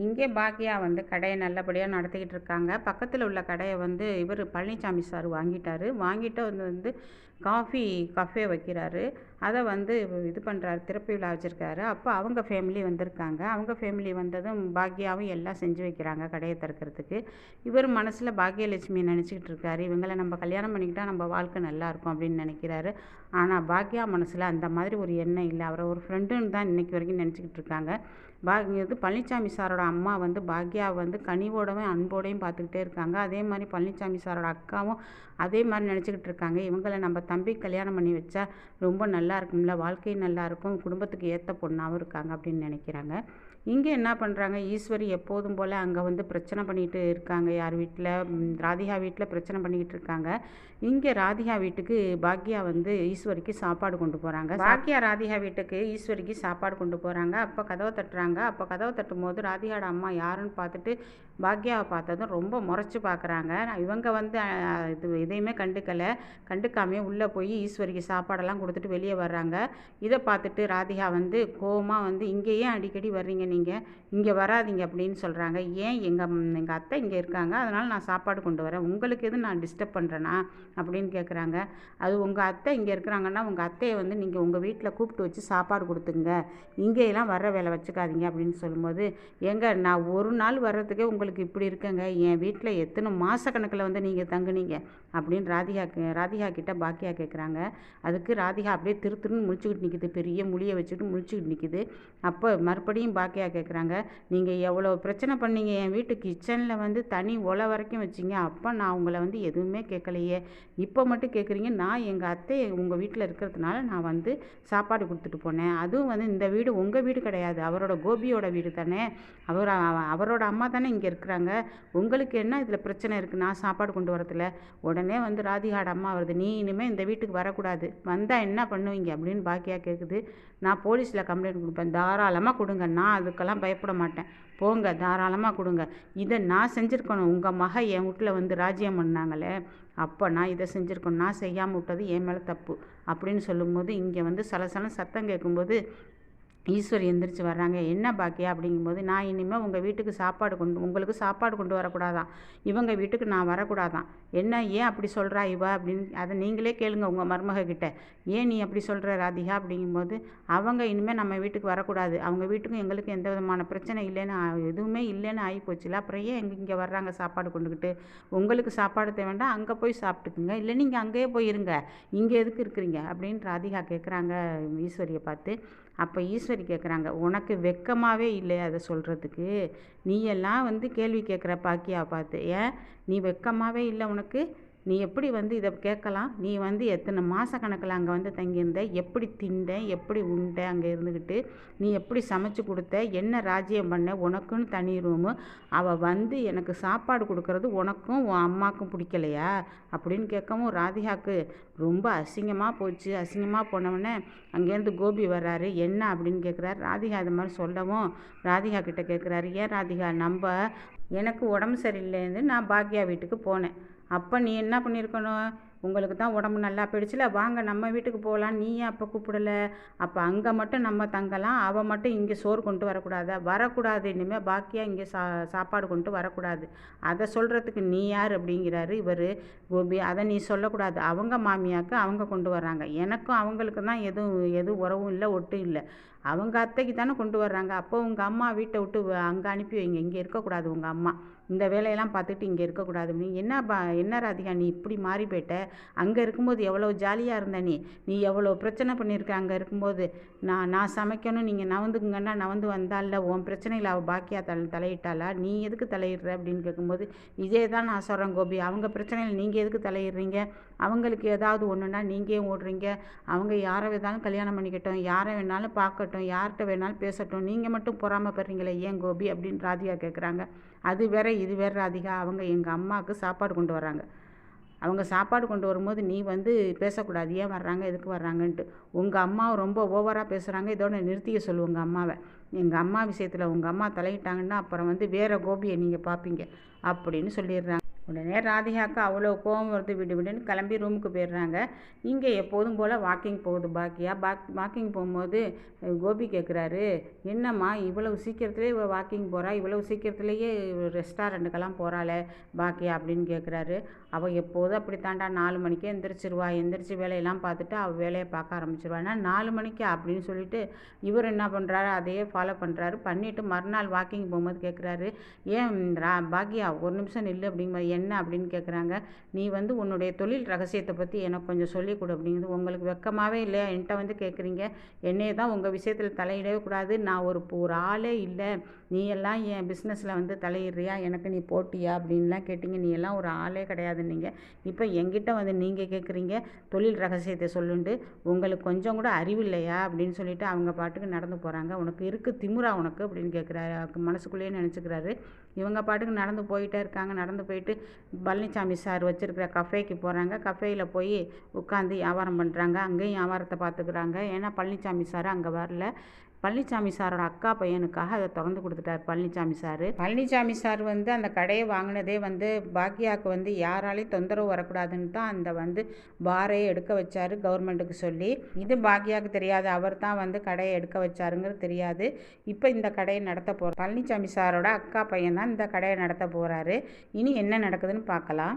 இங்கே பாக்கியா வந்து கடையை நல்லபடியாக நடத்திக்கிட்டு இருக்காங்க. பக்கத்தில் உள்ள கடையை வந்து இவர் பழனிசாமி சார் வாங்கிட்டாரு. வாங்கிட்டு வந்து காஃபி கஃபே வைக்கிறாரு. அதை வந்து இது பண்ணுறாரு, திறப்பு விழா வச்சுருக்காரு. அப்போ அவங்க ஃபேமிலி வந்திருக்காங்க. அவங்க ஃபேமிலி வந்ததும் பாக்கியாவும் எல்லாம் செஞ்சு வைக்கிறாங்க கடையை திறக்கிறதுக்கு. இவர் மனசில் பாக்கியலட்சுமியை நினச்சிக்கிட்டு இருக்காரு. இவங்களை நம்ம கல்யாணம் பண்ணிக்கிட்டால் நம்ம வாழ்க்கை நல்லாயிருக்கும் அப்படின்னு நினைக்கிறாரு. ஆனால் பாக்கியா மனசில் அந்த மாதிரி ஒரு எண்ணம் இல்லை. அவரை ஒரு ஃப்ரெண்டுன்னு தான் இன்றைக்கி வரைக்கும் நினச்சிக்கிட்டு இருக்காங்க. இது பழனிசாமி சாரோட அம்மா வந்து பாக்யாவை வந்து கனிவோடவும் அன்போடையும் பார்த்துக்கிட்டே இருக்காங்க. அதே மாதிரி பழனிசாமி சாரோட அக்காவும் அதே மாதிரி நினச்சிக்கிட்டு இருக்காங்க. இவங்களை நம்ம தம்பி கல்யாணம் பண்ணி வச்சா ரொம்ப நல்லா இருக்கும்ல, வாழ்க்கையும் நல்லாயிருக்கும், குடும்பத்துக்கு ஏற்ற பொண்ணாகவும் இருக்காங்க அப்படின்னு நினைக்கிறாங்க. இங்கே என்ன பண்ணுறாங்க, ஈஸ்வரி எப்போதும் போல் அங்கே வந்து பிரச்சனை பண்ணிகிட்டு இருக்காங்க. யார் வீட்டில், ராதிகா வீட்டில் பிரச்சனை பண்ணிக்கிட்டு இருக்காங்க. இங்கே ராதிகா வீட்டுக்கு பாக்யா வந்து ஈஸ்வரிக்கு சாப்பாடு கொண்டு போகிறாங்க. பாக்யா ராதிகா வீட்டுக்கு ஈஸ்வரிக்கு சாப்பாடு கொண்டு போகிறாங்க. அப்போ கதவை தட்டுறாங்க. அப்போ கதவை தட்டும் போது ராதிகாவோட அம்மா யாருன்னு பார்த்துட்டு பாக்யாவை பார்த்ததும் ரொம்ப முறைச்சி பார்க்குறாங்க. இவங்க வந்து இதையுமே கண்டுக்காமே உள்ளே போய் ஈஸ்வரிக்கு சாப்பாடெல்லாம் கொடுத்துட்டு வெளியே வர்றாங்க. இதை பார்த்துட்டு ராதிகா வந்து கோவமாக வந்து இங்கே ஏன் அடிக்கடி வர்றீங்க, நீங்கள் இங்கே வராதிங்க அப்படின்னு சொல்கிறாங்க. ஏன் எங்கள் அத்தை இங்கே இருக்காங்க, அதனால் நான் சாப்பாடு கொண்டு வரேன், உங்களுக்கு எதுவும் நான் டிஸ்டர்ப் பண்ணுறேன்னா அப்படின்னு கேட்குறாங்க. அது உங்கள் அத்தை இங்கே இருக்கிறாங்கன்னா உங்கள் அத்தையை வந்து நீங்கள் உங்கள் வீட்டில் கூப்பிட்டு வச்சு சாப்பாடு கொடுத்துங்க, இங்கேயெல்லாம் வர்ற வேலை வச்சுக்காதீங்க அப்படின்னு சொல்லும்போது, ஏங்க நான் ஒரு நாள் வர்றதுக்கே உங்களுக்கு இப்படி இருக்கேங்க, என் வீட்டில் எத்தனை மாதக்கணக்கில் வந்து நீங்கள் தங்குனீங்க அப்படின்னு ராதிகா கிட்ட பாக்கியா கேட்குறாங்க. அதுக்கு ராதிகா அப்படியே திருத்துன்னு முழிச்சுக்கிட்டு நிற்கிது, பெரிய முடியை வச்சுக்கிட்டு முழிச்சுக்கிட்டு நிற்கிது. அப்போ மறுபடியும் பாக்கியா கேட்குறாங்க, நீங்கள் எவ்வளோ பிரச்சனை பண்ணீங்க, என் வீட்டு கிச்சனில் வந்து தனி ஒலை வரைக்கும் வச்சிங்க, அப்போ நான் உங்களை வந்து எதுவுமே கேட்கலையே, இப்போ மட்டும் கேட்குறீங்க. நான் எங்கள் அத்தை உங்கள் வீட்டில் இருக்கிறதுனால நான் வந்து சாப்பாடு கொடுத்துட்டு போனேன். அதுவும் வந்து இந்த வீடு உங்கள் வீடு கிடையாது, அவரோட கோபியோட வீடு தானே, அவரோட அம்மா தானே இங்கே இருக்கிறாங்க, உங்களுக்கு என்ன இதில் பிரச்சனை இருக்குது நான் சாப்பாடு கொண்டு வரதில்ல. உடனே வந்து ராதிகாட அம்மா வருது, நீ இனிமேல் இந்த வீட்டுக்கு வரக்கூடாது, வந்தால் என்ன பண்ணுவீங்க அப்படின்னு பாக்கியா கேட்குது. நான் போலீஸில் கம்ப்ளைண்ட் கொடுப்பேன், தாராளமாக கொடுங்க, நான் அதுக்கெல்லாம் பயப்பட மாட்டேன், போங்க தாராளமாக கொடுங்க. இதை நான் செஞ்சுருக்கணும், உங்கள் மக என் வீட்டில் வந்து ராஜ்யம் பண்ணாங்களே, அப்போ நான் இதை செஞ்சுருக்கணும், நான் செய்யாமல் விட்டது என் மேலே தப்பு அப்படின்னு சொல்லும்போது இங்கே வந்து சலசலம் சத்தம் கேட்கும்போது ஈஸ்வரி எந்திரிச்சு வர்றாங்க. என்ன பாக்கியா அப்படிங்கும்போது, நான் இனிமேல் உங்கள் வீட்டுக்கு உங்களுக்கு சாப்பாடு கொண்டு வரக்கூடாதான், இவங்க வீட்டுக்கு நான் வரக்கூடாதான். என்ன ஏன் அப்படி சொல்கிறா இவ அப்படின்னு அதை நீங்களே கேளுங்க உங்கள் மருமக கிட்ட, ஏன் நீ அப்படி சொல்கிற ராதிகா அப்படிங்கும்போது, அவங்க இனிமேல் நம்ம வீட்டுக்கு வரக்கூடாது, அவங்க வீட்டுக்கும் எங்களுக்கு எந்த விதமான பிரச்சனை இல்லைன்னு எதுவுமே இல்லைன்னு ஆகி போச்சுல, அப்புறம் ஏன் இங்கே வர்றாங்க சாப்பாடு கொண்டுக்கிட்டு, உங்களுக்கு சாப்பாடு தேவைண்டா அங்கே போய் சாப்பிட்டுக்குங்க, இல்லை நீங்கள் அங்கேயே போயிருங்க, இங்கே எதுக்கு இருக்கிறீங்க அப்படின்னு ராதிகா கேட்குறாங்க ஈஸ்வரியை பார்த்து. அப்போ ஈஸ்வரி கேட்குறாங்க, உனக்கு வெக்கமாகவே இல்லையா அதை சொல்கிறதுக்கு, நீ எல்லாம் வந்து கேள்வி கேட்குற பாக்கியா பார்த்து, ஏன் நீ வெக்கமாகவே இல்லை உனக்கு, நீ எப்படி வந்து இதை கேட்கலாம், நீ வந்து எத்தனை மாத கணக்கில் அங்கே வந்து தங்கியிருந்த, எப்படி திண்ட, எப்படி உண்ட, அங்கே இருந்துக்கிட்டு நீ எப்படி சமைச்சு கொடுத்த, என்ன ராஜ்யம் பண்ண, உனக்குன்னு தனி ரூமு, அவள் வந்து எனக்கு சாப்பாடு கொடுக்கறது உனக்கும் உன் அம்மாவுக்கும் பிடிக்கலையா அப்படின்னு கேட்கவும் ராதிகாவுக்கு ரொம்ப அசிங்கமாக போச்சு. அசிங்கமாக போனவுடனே அங்கேருந்து கோபி வர்றாரு. என்ன அப்படின்னு கேட்குறாரு. ராதிகா அது மாதிரி சொல்லவும் ராதிகா கிட்ட கேட்குறாரு, ஏன் ராதிகா, எனக்கு உடம்பு சரியில்லைன்னு நான் பாக்யா வீட்டுக்கு போனேன், அப்போ நீ என்ன பண்ணியிருக்கணும், உங்களுக்கு தான் உடம்பு நல்லா போயிடுச்சுல, வாங்க நம்ம வீட்டுக்கு போகலாம், நீ ஏன் அப்போ கூப்பிடலை, அப்போ அங்கே மட்டும் நம்ம தங்கலாம், அவள் மட்டும் இங்கே சோறு கொண்டு வரக்கூடாது, இனிமேல் பாக்கியா இங்கே சாப்பாடு கொண்டு வரக்கூடாது, அதை சொல்கிறதுக்கு நீ யார் அப்படிங்கிறாரு இவர் கோபி. அதை நீ சொல்லக்கூடாது, அவங்க மாமியாவுக்கு அவங்க கொண்டு வர்றாங்க, எனக்கும் அவங்களுக்கு தான் எதுவும் உறவும் இல்லை, ஒட்டும் இல்லை, அவங்க அத்தைக்கு தானே கொண்டு வர்றாங்க, அப்போ உங்கள் அம்மா வீட்டை விட்டு அங்கே அனுப்பி வைங்க, இங்கே இருக்கக்கூடாது, உங்கள் அம்மா இந்த வேலையெல்லாம் பார்த்துட்டு இங்கே இருக்கக்கூடாது. நீ என்ன ராதிகா நீ இப்படி மாறி போயிட்ட, அங்கே இருக்கும்போது எவ்வளோ ஜாலியாக இருந்த, நீ எவ்வளோ பிரச்சனை பண்ணியிருக்க, அங்கே இருக்கும்போது நான் சமைக்கணும், நீங்கள் நவந்துக்குங்கன்னா நவந்து வந்தால, உன் பிரச்சனையில் அவள் பாக்கியா தலையிட்டாளா, நீ எதுக்கு தலையிடுற அப்படின்னு கேட்கும்போது, இதே தான் நான் சொல்கிறேன் கோபி, அவங்க பிரச்சனையில் நீங்கள் எதுக்கு தலையிடுறீங்க, அவங்களுக்கு ஏதாவது ஒன்றுனா நீங்கள் ஏன் ஓடுறீங்க, அவங்க யாரை வேணாலும் கல்யாணம் பண்ணிக்கட்டும், யாரை வேணாலும் பார்க்கட்டும், யார்கிட்ட வேணாலும் பேசட்டும், நீங்கள் மட்டும் பொறாமப்படுறீங்களே ஏன் கோபி அப்படின்னு ராதிகா கேட்குறாங்க. அது வேற இது வேற ராதிகா, அவங்க எங்கள் அம்மாவுக்கு சாப்பாடு கொண்டு வராங்க, அவங்க சாப்பாடு கொண்டு வரும்போது நீ வந்து பேசக்கூடாது, ஏன் வர்றாங்க எதுக்கு வர்றாங்கன்ட்டு, உங்கள் அம்மாவை ரொம்ப ஓவராக பேசுகிறாங்க, இதோட நிறுத்திக்க சொல்லு உங்கள் அம்மாவை, எங்கள் அம்மா விஷயத்தில் உங்கள் அம்மா தலையிட்டாங்கன்னா அப்புறம் வந்து வேறு கோபியை நீங்கள் பார்ப்பீங்க அப்படின்னு சொல்லிடுறாங்க. உடனே ராதிகாவுக்கு அவ்வளோ கோவம் வருது. விடு விடுன்னு கிளம்பி ரூமுக்கு போயிடுறாங்க. இங்கே எப்போதும் போல் வாக்கிங் போகுது பாக்கியா. வாக்கிங் போகும்போது கோபி கேட்குறாரு, என்னம்மா இவ்வளவு சீக்கிரத்துலேயே இவள் வாக்கிங் போகிறா, இவ்வளவு சீக்கிரத்துலேயே ரெஸ்டாரண்ட்டுக்கெல்லாம் போகிறாளே பாக்கியா அப்படின்னு கேட்குறாரு. அவள் எப்போதும் அப்படித்தாண்டா 4 மணிக்கே எந்திரிச்சிருவா, எந்திரிச்சு வேலையெல்லாம் பார்த்துட்டு அவள் வேலையை பார்க்க ஆரம்பிச்சிருவா. ஆனால் 4 மணிக்கா அப்படின்னு சொல்லிட்டு இவர் என்ன பண்ணுறாரு, அதையே ஃபாலோ பண்ணுறாரு. பண்ணிவிட்டு மறுநாள் வாக்கிங் போகும்போது கேட்குறாரு, ஏன் பாக்கியா ஒரு நிமிஷம் நில்லு அப்படிங்கிற என்ன அப்படின்னு கேட்குறாங்க. நீ வந்து உன்னுடைய தொழில் ரகசியத்தை பற்றி எனக்கு கொஞ்சம் சொல்லிக் கொடு அப்படிங்கிறது. உங்களுக்கு வெக்கமாகவே இல்லையா என்கிட்ட வந்து கேட்குறீங்க? என்னையே தான் உங்கள் விஷயத்தில் தலையிடவே கூடாது, நான் ஒரு ஆளே இல்லை, நீ எல்லாம் என் பிஸ்னஸில் வந்து தலையிடுறியா, எனக்கு நீ போட்டியா அப்படின்லாம் கேட்டீங்க. நீ எல்லாம் ஒரு ஆளே கிடையாதுன்னீங்க. இப்போ என்கிட்ட வந்து நீங்கள் கேட்குறீங்க தொழில் ரகசியத்தை சொல்லுண்டு, உங்களுக்கு கொஞ்சம் கூட அறிவு இல்லையா அப்படின்னு சொல்லிட்டு அவங்க பாட்டுக்கு நடந்து போகிறாங்க. உனக்கு இருக்குது திமிரா உனக்கு அப்படின்னு கேட்குறாரு. மனசுக்குள்ளேயே நினச்சிக்கிறாரு. இவங்க பாட்டுக்கு நடந்து போயிட்டே இருக்காங்க. நடந்து போயிட்டு பழனிசாமி சார் வச்சுருக்கிற கஃபேக்கு போகிறாங்க. கஃபேயில் போய் உட்காந்து வியாபாரம் பண்ணுறாங்க. அங்கேயும் வியாபாரத்தை பார்த்துக்குறாங்க. ஏன்னா பழனிசாமி சார் அங்கே வரல. பழனிசாமி சாரோட அக்கா பையனுக்காக அதை திறந்து கொடுத்துட்டார் பழனிசாமி சார் வந்து அந்த கடையை வாங்கினதே வந்து பாக்கியாவுக்கு வந்து யாராலையும் தொந்தரவு வரக்கூடாதுன்னு தான் அந்த வந்து பாரையை எடுக்க வச்சார் கவர்மெண்ட்டுக்கு சொல்லி. இது பாக்கியாவுக்கு தெரியாது, அவர் தான் வந்து கடையை எடுக்க வச்சாருங்கிறது தெரியாது. இப்போ இந்த கடையை நடத்த போகிறார் பழனிசாமி சாரோட அக்கா பையன் தான் இந்த கடையை நடத்த போகிறாரு. இனி என்ன நடக்குதுன்னு பார்க்கலாம்.